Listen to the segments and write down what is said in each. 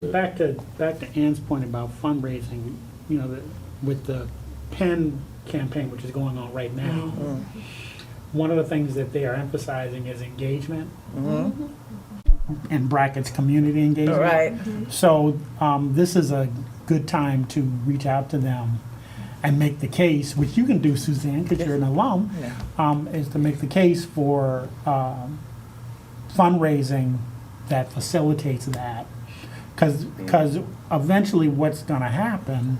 Back to Ann's point about fundraising, with the PEN campaign, which is going on right now, one of the things that they are emphasizing is engagement, in brackets, community engagement. Right. So this is a good time to reach out to them and make the case, which you can do, Suzanne, because you're an alum, is to make the case for fundraising that facilitates that. Because eventually what's going to happen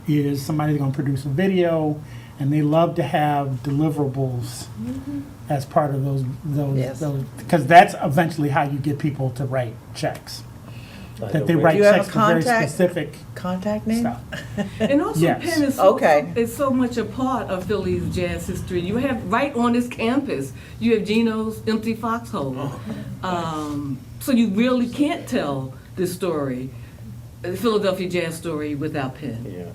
is somebody's going to produce a video, and they love to have deliverables as part of those, Yes. because that's eventually how you get people to write checks. That they write Do you have a checks for very contact? specific Contact name? stuff. And also, Yes. Penn is so, Okay. is so much a part of Philly's jazz history. You have right on this campus, you have Gino's Empty Foxhole. So you really can't tell this story, the Philadelphia jazz story, without Penn. Yeah,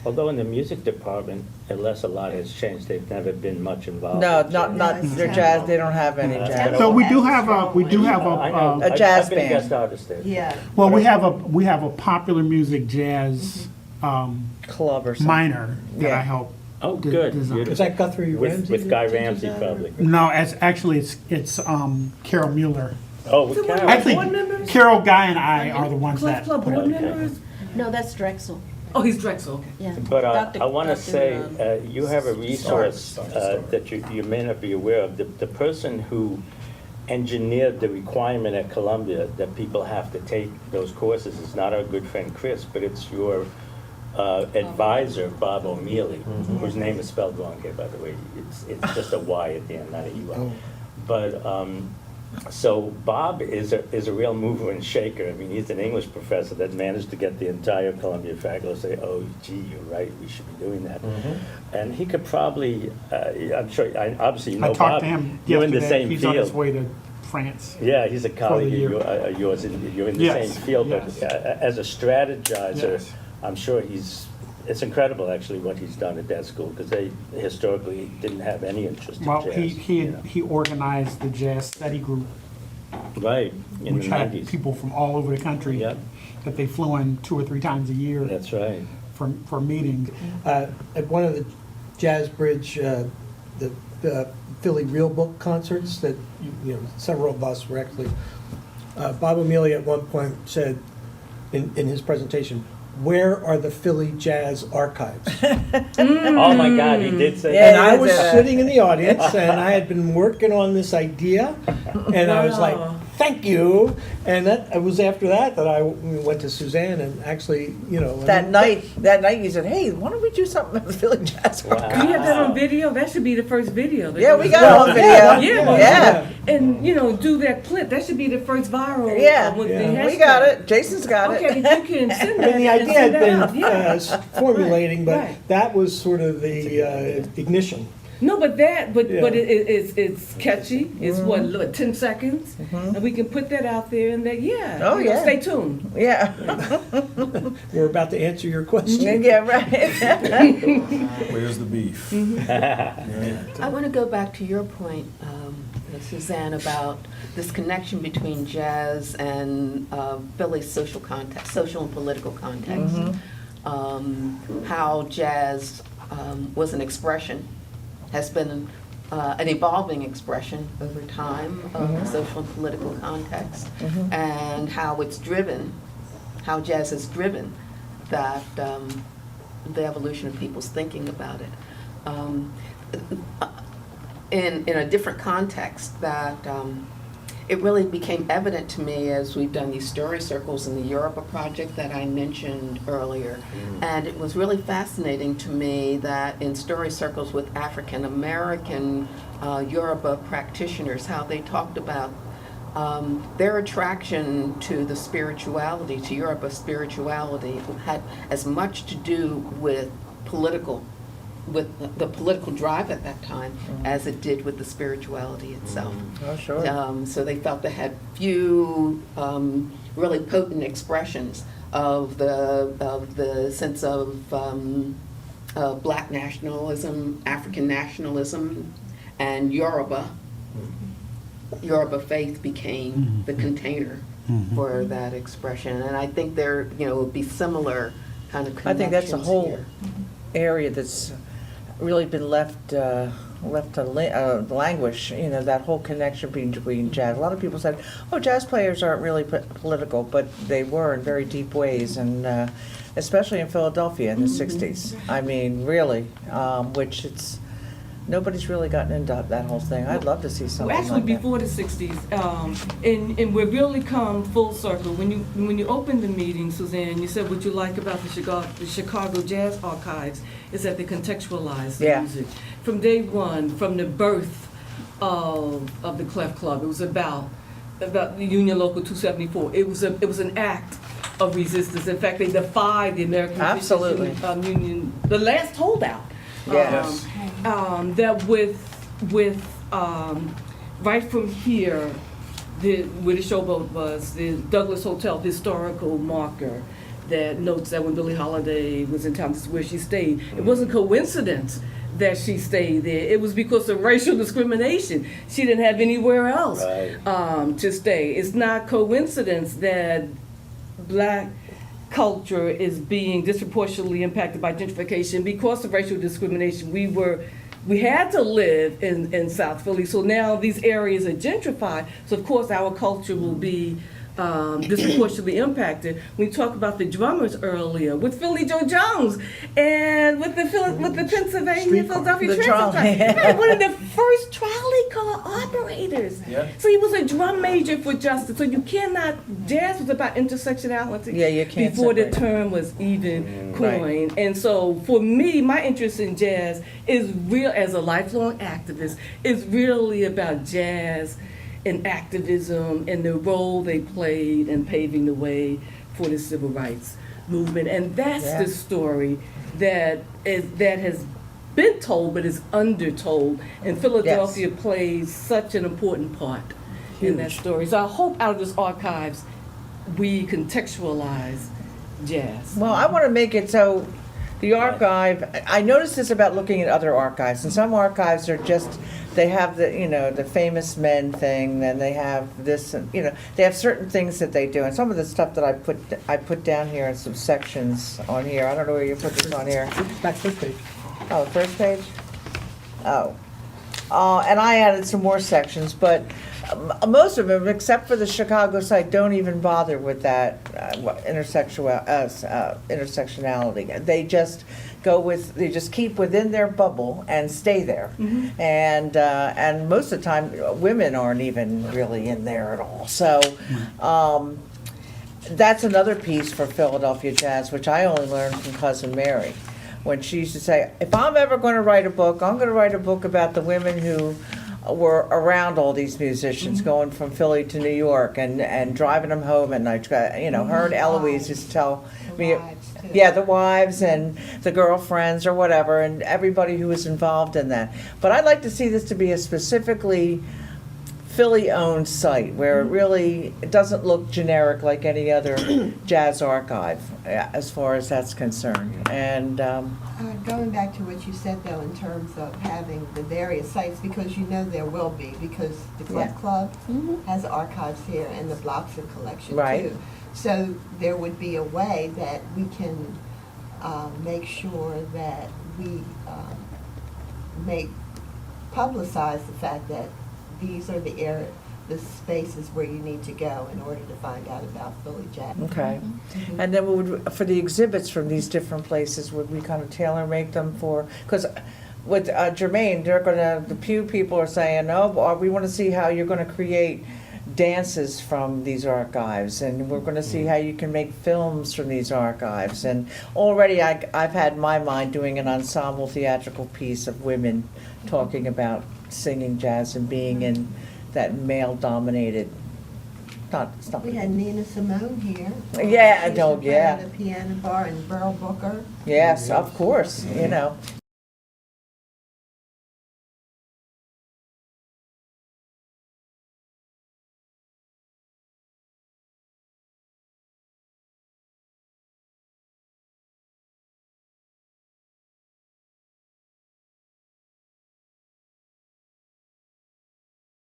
although in the music department, unless a lot has changed, they've never been much involved. No, in not jazz. their jazz. They don't have any jazz. So we do have I know. A jazz I've been a band. guest artist there. Yeah. well, we have a popular music jazz Club or something. minor that Yeah. I help. Oh, de- good. design. Beautiful. Is that Guthrie Ramsey? With Guy that teaches Ramsey, that? probably. No, it's Carol Mueller. Oh, with Is it one of Carol. Actually, board members? Carol, Guy, and I are the ones Clef that Club put board it. members? No, that's Drexel. Oh, he's Drexel, okay. Yeah. But Dr. I want to say, you have a resource Start. that you may not be aware of. The person who engineered the requirement at Columbia that people have to take those courses is not our good friend Chris, but it's your advisor, Bob O'Mealy, whose name is spelled wrong here, by the way. It's just a Y at the end, not a U-I. But, so Bob is a real mover and shaker. I mean, he's an English professor that managed to get the entire Columbia faculty to say, oh, gee, you're right, we should be doing that. And he could probably, I'm sure, obviously you know I Bob. talked to him You're in the yesterday. same He's on his field. way to France. Yeah, he's a colleague year. of yours, and you're in the Yes, same field, but yes. as a strategizer, Yes. I'm sure it's incredible actually what he's done at that school, because they historically didn't have any interest in Well, jazz. he organized the jazz study group, Right, in which the had 90s. people from all over the country Yep. that they flew in 2 or 3 times a year That's right. for meetings. At one of the Jazz Bridge, the Philly Real Book concerts that, several of us were actually, Bob O'Mealy at one point said in his presentation, "Where are the Philly Jazz archives?" Oh my God, he did say Yeah, And that. I was Yeah. sitting in the audience, and I had been working on this idea, and I was like, Wow. "Thank you." And it was after that I went to Suzanne and actually, That night you said, "Hey, why don't we do something at the Philly Jazz?" Wow. Do you have that on video? That should be the first video. that Yeah, goes we got out. it on video. Yeah, Yeah. And, do that clip. That should be the first viral. Yeah. with the Yeah. We hashtag. got it. Jason's got Okay, it. but you can send I that. mean, the and idea send had that been out. Yeah. formulating, but Right. that was sort of the ignition. No, but Yeah. it's catchy. It's what 10 seconds, and we can put that out there and that Oh, yeah. Stay tuned. Yeah. We're about to answer your question. Yeah, right. Where's the beef? I want to go back to your point, Suzanne, about this connection between jazz and Philly's social context, social and political context. How jazz was an expression, has been an evolving expression over time of the social and political context, and how it's driven, how jazz has driven that the evolution of people's thinking about it. In a different context, that it really became evident to me as we've done these story circles in the Europa project that I mentioned earlier. And it was really fascinating to me that in story circles with African American Yoruba practitioners, how they talked about their attraction to the spirituality, to Yoruba spirituality, had as much to do with the political drive at that time as it did with the spirituality itself. Oh, sure. So they felt they had few really potent expressions of the sense of Black nationalism, African nationalism, and Yoruba. Yoruba faith became the container for that expression. And I think there, would be similar kind of I connections think that's a whole here. area that's really been left to languish, that whole connection between jazz. A lot of people said, oh, jazz players aren't really political, but they were in very deep ways, and especially in Philadelphia in the 60s. I mean, really, which nobody's really gotten into that whole thing. I'd love to see something Well, actually, like that. before the '60s, and we've really come full circle. When you opened the meeting, Suzanne, you said what you like about the Chicago Jazz Archives is that they contextualize the Yeah. music from day one, from the birth of the Clef Club. It was about the Union Local 274. It was an act of resistance. In fact, they defied the American Absolutely. Physician Union, the last holdout. Yes. That with right from here, where the showboat was, the Douglas Hotel historical marker that notes that when Billie Holiday was in town, this is where she stayed. It wasn't coincidence that she stayed there. It was because of racial discrimination. She didn't have anywhere else Right. to stay. It's not coincidence that Black culture is being disproportionately impacted by gentrification because of racial discrimination. We had to live in South Philly, so now these areas are gentrified, so of course our culture will be disproportionately impacted. We talked about the drummers earlier with Philly Joe Jones and with the Pennsylvania Streetcar. Philadelphia The Transit. trolley. Right, one of the first trolley car operators. Yeah. So he was a drum major for justice. So you cannot. Jazz was about intersectionality. Yeah, you can't Before the separate. term was even Right. coined. And so for me, my interest in jazz is real. As a lifelong activist, is really about jazz and activism and the role they played in paving the way for the civil rights movement. And that's Yeah. the story that has been told but is undertold. And Philadelphia plays such an important part in that Huge. story. So I hope out of this archives we contextualize jazz. Well, I want to make it so the archive, I noticed this about looking at other archives, and some archives are just, they have the famous men thing, then they have this, and, they have certain things that they do, and some of the stuff that I put down here in some sections on here, I don't know where you put this on here. Back first page. Oh, first page? Oh. And I added some more sections, but most of them, except for the Chicago site, don't even bother with that intersectionality. They just they just keep within their bubble and stay there. And most of the time, women aren't even really in there at all. So, that's another piece for Philadelphia Jazz, which I only learned from Cousin Mary, when she used to say, if I'm ever going to write a book, I'm going to write a book about the women who were around all these musicians, going from Philly to New York and driving them home at night. Her and Eloise used to tell me, the wives and the girlfriends or whatever, and everybody who was involved in that. But I'd like to see this to be a specifically Philly-owned site where it doesn't look generic like any other jazz archive, as far as that's concerned. And Going back to what you said, though, in terms of having the various sites, because there will be, because the Clef Yeah. Club has archives here and the Bloxer collection, Right. too. So there would be a way that we can make sure that we publicize the fact that these are the spaces where you need to go in order to find out about Philly jazz. okay. And then for the exhibits from these different places, would we kind of tailor make them for, because with Jermaine, the Pew people are saying, no, we want to see how you're going to create dances from these archives, and we're going to see how you can make films from these archives. And already I've had in my mind doing an ensemble theatrical piece of women talking about singing jazz and being in that male-dominated, it's not. We had Nina Simone here. Yeah, She used no, to play yeah. at a piano bar, and Burl Booker. Yes, of course,